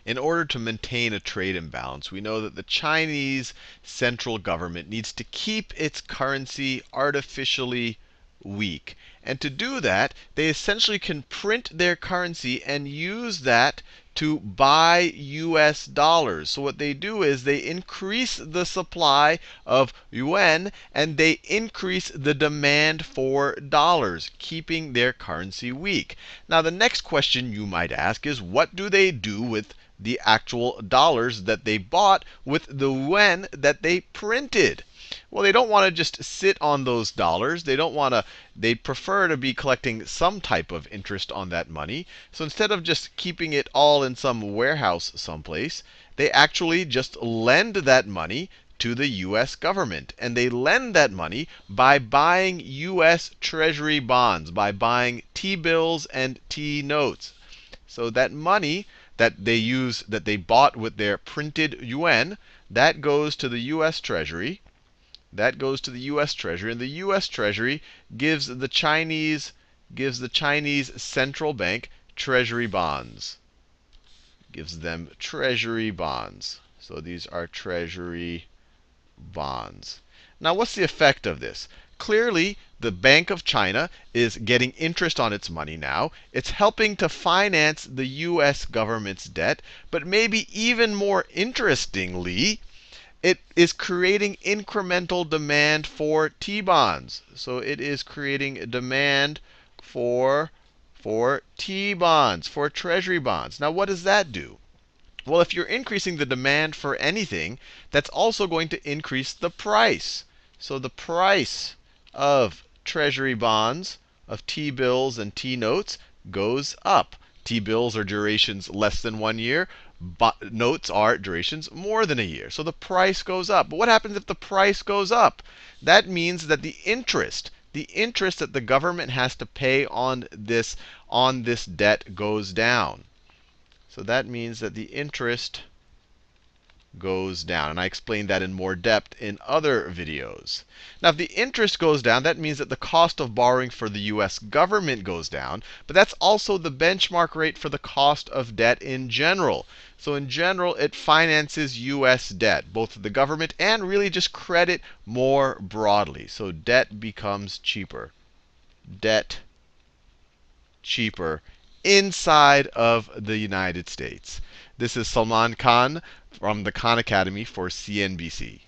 in order to maintain a trade imbalance, we know that the Chinese central government needs to keep its currency artificially weak. And to do that, they essentially can print their currency and use that to buy US dollars. So what they do is they increase the supply of yuan and they increase the demand for dollars, keeping their currency weak. Now the next question you might ask is, what do they do with the actual dollars that they bought with the yuan that they printed? Well, they don't want to just sit on those dollars. They prefer to be collecting some type of interest on that money. So instead of just keeping it all in some warehouse someplace, they actually just lend that money to the US government. And they lend that money by buying US Treasury bonds, by buying T-bills and T-notes. So that money that they bought with their printed yuan, that goes to the US Treasury. That goes to the US Treasury, and the US Treasury gives the Chinese central bank Treasury bonds. Gives them Treasury bonds. So these are Treasury bonds. Now, what's the effect of this? Clearly, the Bank of China is getting interest on its money now. It's helping to finance the US government's debt. But maybe even more interestingly, it is creating incremental demand for T-bonds. So it is creating a demand for T-bonds, for Treasury bonds. Now, what does that do? Well, if you're increasing the demand for anything, that's also going to increase the price. So the price of Treasury bonds, of T-bills and T-notes, goes up. T-bills are durations less than 1 year. Notes are durations more than a year. So the price goes up. But what happens if the price goes up? That means that the interest that the government has to pay on this debt goes down. So that means that the interest goes down. And I explained that in more depth in other videos. Now, if the interest goes down, that means that the cost of borrowing for the US government goes down. But that's also the benchmark rate for the cost of debt in general. So in general, it finances US debt, both the government and really just credit more broadly. So debt becomes cheaper. Debt cheaper inside of the United States. This is Salman Khan from the Khan Academy for CNBC.